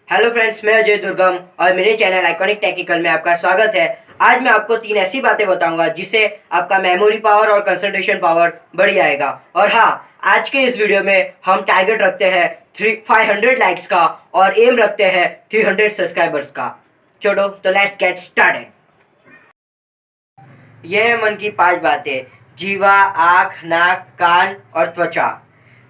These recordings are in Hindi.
हेलो फ्रेंड्स, मैं अजय दुर्गम और मेरे चैनल आइकॉनिक टेक्निकल में आपका स्वागत है। आज मैं आपको 3 ऐसी बातें बताऊंगा जिससे आपका मेमोरी पावर और कंसंट्रेशन पावर बढ़ जाएगा। और हाँ, आज के इस वीडियो में हम टारगेट रखते हैं 500 लाइक्स का और एम रखते हैं 300 सब्सक्राइबर्स का। चलो तो लेट्स गेट स्टार्टेड। यह है मन की 5 बातें। जीवा, आँख, नाक, कान और त्वचा।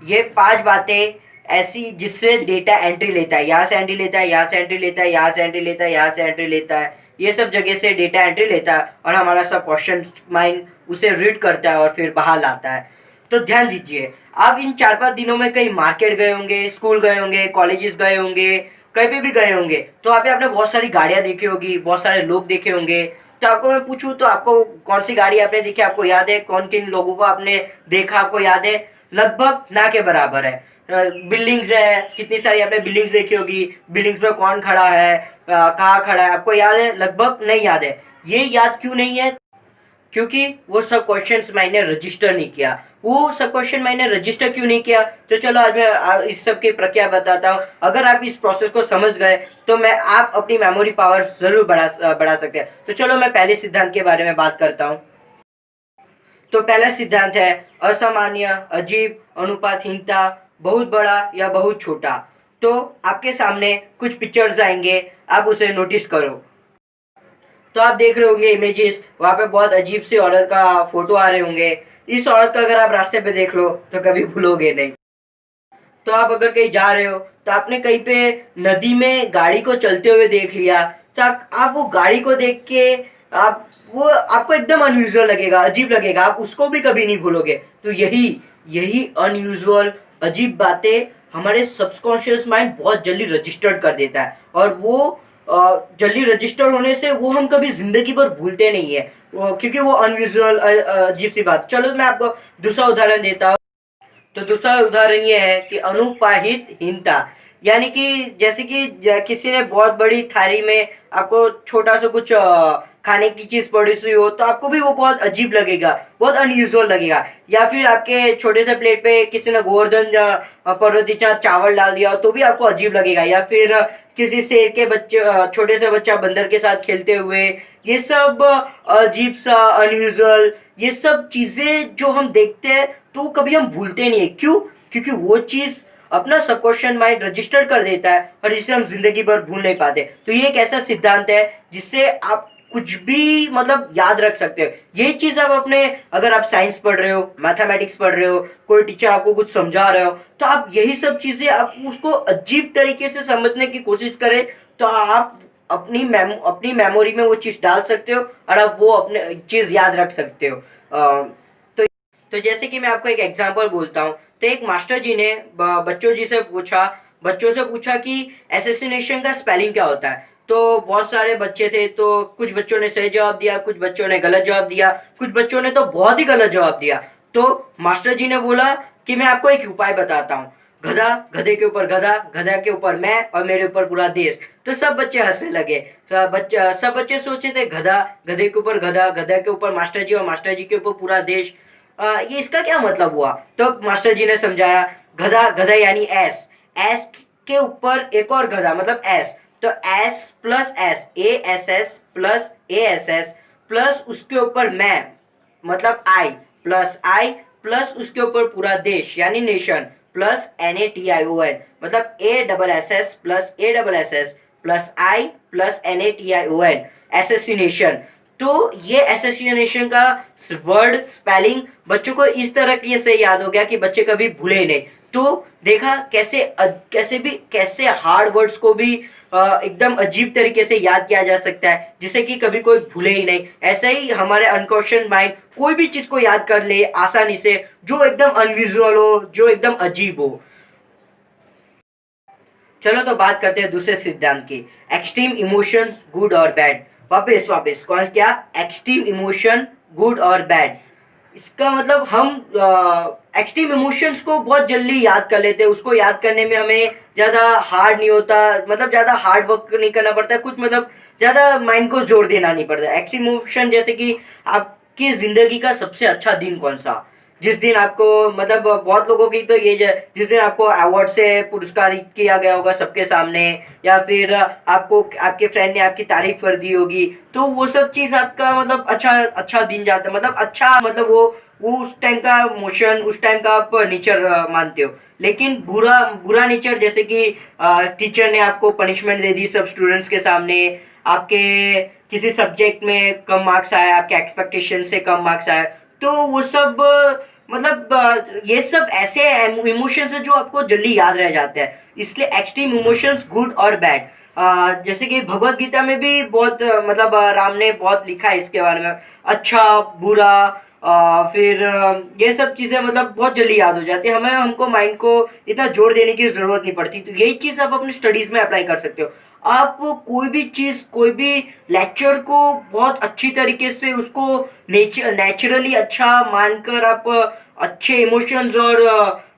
ये 5 बातें ऐसी जिससे डेटा एंट्री लेता है, यहाँ से एंट्री लेता है, यहाँ से एंट्री लेता है, यहाँ से एंट्री लेता है, यहाँ से एंट्री लेता है। ये सब जगह से डेटा एंट्री लेता है और हमारा सब क्वेश्चन माइंड उसे रीड करता है और फिर बाहर लाता है। तो ध्यान दीजिए, आप इन 4-5 दिनों में कहीं मार्केट गए होंगे, स्कूल गए होंगे, कॉलेजेस गए होंगे, कहीं पे भी गए होंगे, तो वहाँ पे आपने बहुत सारी गाड़ियाँ देखी होगी, बहुत सारे लोग देखे होंगे। तो आपको मैं पूछूं तो आपको कौन सी गाड़ी आपने देखी, आपको याद है? कौन किन लोगों को आपने देखा, आपको याद है? लगभग ना के बराबर है। बिल्डिंग्स है, कितनी सारी आपने बिल्डिंग्स देखी होगी, बिल्डिंग्स में कौन खड़ा है, कहाँ खड़ा है, आपको याद है? लगभग नहीं याद है। ये याद क्यों नहीं है? क्योंकि वो सब क्वेश्चंस मैंने रजिस्टर नहीं किया। वो सब क्वेश्चन मैंने रजिस्टर क्यों नहीं किया? तो चलो आज मैं इस सब की प्रक्रिया बताता हूँ। अगर आप इस प्रोसेस को समझ गए तो आप अपनी मेमोरी पावर जरूर बढ़ा सकते हैं। तो चलो मैं पहले सिद्धांत के बारे में बात करता हूँ। तो पहला सिद्धांत है असामान्य, अजीब, अनुपातहीनता, बहुत बड़ा या बहुत छोटा। तो आपके सामने कुछ पिक्चर्स आएंगे, आप उसे नोटिस करो। तो आप देख रहे होंगे इमेजेस, वहाँ पे बहुत अजीब सी औरत का फोटो आ रहे होंगे। इस औरत को अगर आप रास्ते पे देख लो तो कभी भूलोगे नहीं। तो आप अगर कहीं जा रहे हो तो आपने कहीं पे नदी में गाड़ी को चलते हुए देख लिया, तो आप वो गाड़ी को देख के आप वो आपको एकदम अनयूजुअल लगेगा, अजीब लगेगा, आप उसको भी कभी नहीं भूलोगे। तो यही यही अनयूजुअल अजीब बातें हमारे सबकॉन्शियस माइंड बहुत जल्दी रजिस्टर्ड कर देता है और वो जल्दी रजिस्टर होने से वो हम कभी जिंदगी भर भूलते नहीं है, क्योंकि वो अनयूजुअल अजीब सी बात। चलो मैं आपको दूसरा उदाहरण देता हूँ। तो दूसरा उदाहरण ये है कि अनुपाहितहीनता, यानी कि जैसे कि किसी ने बहुत बड़ी थाली में आपको छोटा सा कुछ खाने की चीज परोसी हो तो आपको भी वो बहुत अजीब लगेगा, बहुत अनयूजुअल लगेगा। या फिर आपके छोटे से प्लेट पे किसी ने गोवर्धन पर्वतीचा चावल डाल दिया हो तो भी आपको अजीब लगेगा। या फिर किसी शेर के बच्चे छोटे से बच्चा बंदर के साथ खेलते हुए, ये सब अजीब सा अनयूजुअल, ये सब चीजें जो हम देखते हैं तो कभी हम भूलते नहीं है। क्यों? क्योंकि वो चीज अपना सबकॉन्शियस माइंड रजिस्टर कर देता है और जिसे हम जिंदगी भर भूल नहीं पाते। तो ये एक ऐसा सिद्धांत है जिससे आप कुछ भी मतलब याद रख सकते हो। यही चीज आप अपने, अगर आप साइंस पढ़ रहे हो, मैथमेटिक्स पढ़ रहे हो, कोई टीचर आपको कुछ समझा रहे हो, तो आप यही सब चीजें आप उसको अजीब तरीके से समझने की कोशिश करें तो आप अपनी मेमोरी में वो चीज डाल सकते हो और आप वो अपने चीज याद रख सकते हो। तो जैसे कि मैं आपको एक एग्जांपल बोलता हूँ। तो एक मास्टर जी ने बच्चों से पूछा कि एसेसिनेशन का स्पेलिंग क्या होता है। तो बहुत सारे बच्चे थे, तो कुछ बच्चों ने सही जवाब दिया, कुछ बच्चों ने गलत जवाब दिया, कुछ बच्चों ने तो बहुत ही गलत जवाब दिया। तो मास्टर जी ने बोला कि मैं आपको एक उपाय बताता हूँ। गधा, गधे के ऊपर गधा, गधा के ऊपर मैं और मेरे ऊपर पूरा देश। तो सब बच्चे हंसने लगे। सब बच्चे सोचे थे गधा, गधे के ऊपर गधा, गधा के ऊपर मास्टर जी और मास्टर जी के ऊपर पूरा देश। ये इसका क्या मतलब हुआ? तो मास्टर जी ने समझाया, गधा, गधा यानी एस, एस के ऊपर एक और गधा मतलब एस। तो S plus S, A S S plus A S S plus उसके ऊपर मैं मतलब आई प्लस उसके ऊपर पूरा देश यानी नेशन प्लस NATION मतलब ASS प्लस ASS प्लस आई प्लस NATION, एसेसिनेशन। तो ये एसेसिनेशन का वर्ड स्पेलिंग बच्चों को इस तरह से याद हो गया कि बच्चे कभी भूले नहीं। तो देखा कैसे हार्ड वर्ड्स को भी एकदम अजीब तरीके से याद किया जा सकता है जिसे कि कभी कोई भूले ही नहीं। ऐसे ही हमारे अनकॉन्शियस माइंड कोई भी चीज को याद कर ले आसानी से जो एकदम अनविजुअल हो, जो एकदम अजीब हो। चलो तो बात करते हैं दूसरे सिद्धांत की, एक्सट्रीम इमोशंस गुड और बैड। वापस वापस कौन क्या? एक्सट्रीम इमोशन गुड और बैड। इसका मतलब हम एक्सट्रीम इमोशंस को बहुत जल्दी याद कर लेते हैं, उसको याद करने में हमें ज़्यादा हार्ड नहीं होता, मतलब ज़्यादा हार्ड वर्क नहीं करना पड़ता है, कुछ मतलब ज़्यादा माइंड को जोर देना नहीं पड़ता। एक्सट्रीम इमोशन जैसे कि आपकी ज़िंदगी का सबसे अच्छा दिन कौन सा, जिस दिन आपको मतलब बहुत लोगों की तो ये जिस दिन आपको अवार्ड से पुरस्कारित किया गया होगा सबके सामने, या फिर आपको आपके फ्रेंड ने आपकी तारीफ कर दी होगी, तो वो सब चीज़ आपका मतलब अच्छा अच्छा दिन जाता है, मतलब अच्छा मतलब वो उस टाइम का मोशन, उस टाइम का आप नेचर मानते हो। लेकिन बुरा बुरा नेचर, जैसे कि टीचर ने आपको पनिशमेंट दे दी सब स्टूडेंट्स के सामने, आपके किसी सब्जेक्ट में कम मार्क्स आया, आपके एक्सपेक्टेशन से कम मार्क्स आया, तो वो सब मतलब ये सब ऐसे इमोशंस है जो आपको जल्दी याद रह जाते हैं। इसलिए एक्सट्रीम इमोशंस गुड और बैड, जैसे कि भगवत गीता में भी बहुत मतलब राम ने बहुत लिखा है इसके बारे में, अच्छा बुरा, फिर ये सब चीज़ें मतलब बहुत जल्दी याद हो जाती है, हमें हमको माइंड को इतना जोर देने की ज़रूरत नहीं पड़ती। तो यही चीज़ आप अपनी स्टडीज़ में अप्लाई कर सकते हो। आप कोई भी चीज़, कोई भी लेक्चर को बहुत अच्छी तरीके से उसको नेचुरली अच्छा मानकर आप अच्छे इमोशंस और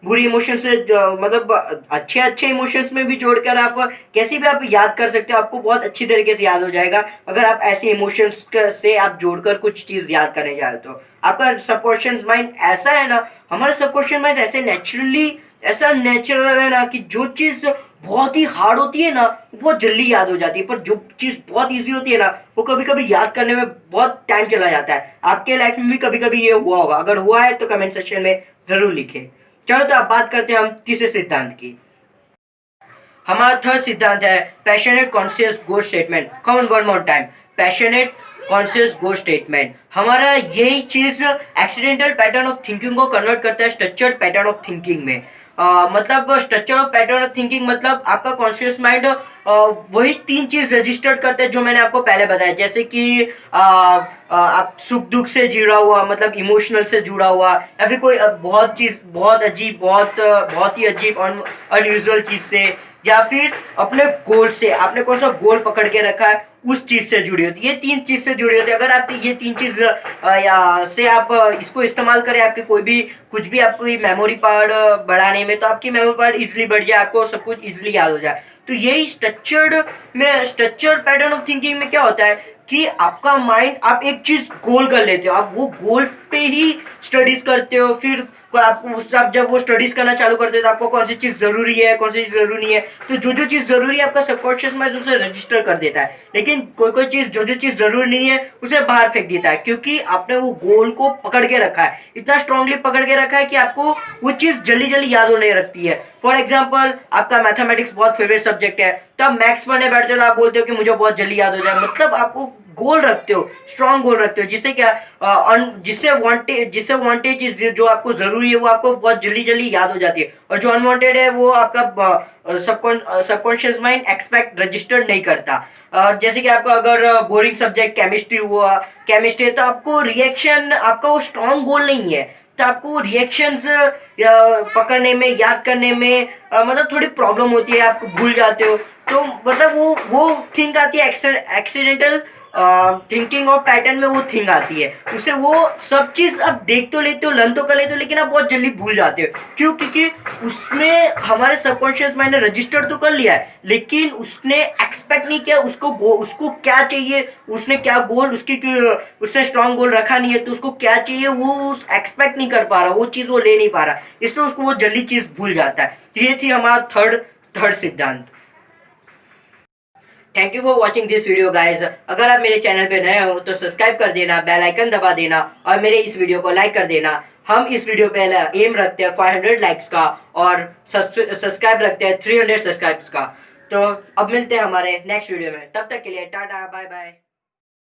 बुरे इमोशन से मतलब अच्छे अच्छे इमोशंस में भी जोड़कर आप कैसे भी आप याद कर सकते हो, आपको बहुत अच्छी तरीके से याद हो जाएगा अगर आप ऐसे इमोशंस से आप जोड़कर कुछ चीज़ याद करने जाए तो। आपका सबकॉन्शियस माइंड ऐसा है ना, हमारा सबकॉन्शियस माइंड ऐसे नेचुरली, ऐसा नेचुरल है ना कि जो चीज़ बहुत ही हार्ड होती है ना वो बहुत जल्दी याद हो जाती है, पर जो चीज़ बहुत इजी होती है ना वो कभी कभी याद करने में बहुत टाइम चला जाता है। आपके लाइफ में भी कभी कभी ये हुआ होगा, अगर हुआ है तो कमेंट सेक्शन में ज़रूर लिखें। चलो तो अब बात करते हैं हम तीसरे सिद्धांत की। हमारा थर्ड सिद्धांत है passionate conscious goal statement. Come one more time, passionate conscious goal statement. हमारा यही चीज एक्सीडेंटल पैटर्न ऑफ थिंकिंग को कन्वर्ट करता है स्ट्रक्चर्ड पैटर्न ऑफ थिंकिंग में। मतलब structure of pattern of thinking मतलब आपका कॉन्शियस माइंड वही तीन चीज रजिस्टर्ड करते हैं जो मैंने आपको पहले बताया, जैसे कि आप सुख दुख से जुड़ा हुआ, मतलब इमोशनल से जुड़ा हुआ, या फिर कोई बहुत चीज बहुत अजीब, बहुत ही अजीब अनयूजुअल चीज से, या फिर अपने गोल से, आपने कौन सा गोल पकड़ के रखा है उस चीज से जुड़ी होती है। ये तीन चीज से जुड़ी होती है। अगर आप ये तीन चीज से आप इसको इस्तेमाल करें आपके कोई भी कुछ भी आपको मेमोरी पावर बढ़ाने में, तो आपकी मेमोरी पावर इजिली बढ़ जाए, आपको सब कुछ इजिली याद हो जाए। तो यही स्ट्रक्चर्ड पैटर्न ऑफ थिंकिंग में क्या होता है कि आपका माइंड, आप एक चीज गोल कर लेते हो, आप वो गोल पे ही स्टडीज करते हो, फिर आप जब वो स्टडीज करना चालू करते हो तो आपको कौन सी चीज जरूरी है, कौन सी चीज जरूरी नहीं है, तो जो जो चीज जरूरी है आपका सबकॉन्शियस माइंड उसे रजिस्टर कर देता है। लेकिन कोई कोई चीज, जो जो चीज जरूरी नहीं है उसे बाहर फेंक देता है, क्योंकि आपने वो गोल को पकड़ के रखा है, इतना स्ट्रांगली पकड़ के रखा है कि आपको वो चीज जल्दी जल्दी याद होने लगती है। फॉर एग्जाम्पल, आपका मैथमेटिक्स बहुत फेवरेट सब्जेक्ट है, तो आप मैथ्स पढ़ने बैठते हो तो आप बोलते हो कि मुझे बहुत जल्दी याद हो जाए, मतलब आपको गोल रखते हो, स्ट्रॉन्ग गोल रखते हो, जिससे क्या जिससे वांटेड चीज जो आपको जरूरी है वो आपको बहुत जल्दी जल्दी याद हो जाती है, और जो अनवांटेड है वो आपका सबकॉन्शियस माइंड एक्सपेक्ट रजिस्टर्ड नहीं करता। जैसे कि आपका अगर बोरिंग सब्जेक्ट केमिस्ट्री हुआ, केमिस्ट्री, तो आपको रिएक्शन, आपका वो स्ट्रॉन्ग गोल नहीं है, तो आपको रिएक्शंस पकड़ने में, याद करने में मतलब थोड़ी प्रॉब्लम होती है, आप भूल जाते हो। तो मतलब वो थिंक आती है एक्सीडेंटल थिंकिंग ऑफ पैटर्न में, वो थिंक आती है, उससे वो सब चीज़ आप देख तो लेते हो, लर्न तो कर लेते हो, लेकिन आप बहुत जल्दी भूल जाते हो। क्यों? क्योंकि उसमें हमारे सबकॉन्शियस माइंड ने रजिस्टर तो कर लिया है, लेकिन उसने एक्सपेक्ट नहीं किया उसको क्या चाहिए, उसने क्या गोल, उसने स्ट्रॉन्ग गोल रखा नहीं है, तो उसको क्या चाहिए वो उस एक्सपेक्ट नहीं कर पा रहा, वो चीज़ वो ले नहीं पा रहा, इसलिए उसको वो जल्दी चीज़ भूल जाता है। तो ये थी हमारा थर्ड सिद्धांत। Thank you for watching this video guys. अगर आप मेरे चैनल पे नए हो तो सब्सक्राइब कर देना, बेल आइकन दबा देना, और मेरे इस वीडियो को लाइक कर देना। हम इस वीडियो पे एम रखते हैं 500 लाइक्स का, और सब्सक्राइब रखते हैं 300 सब्सक्राइब्स का। तो अब मिलते हैं हमारे नेक्स्ट वीडियो में, तब तक के लिए टाटा बाय बाय।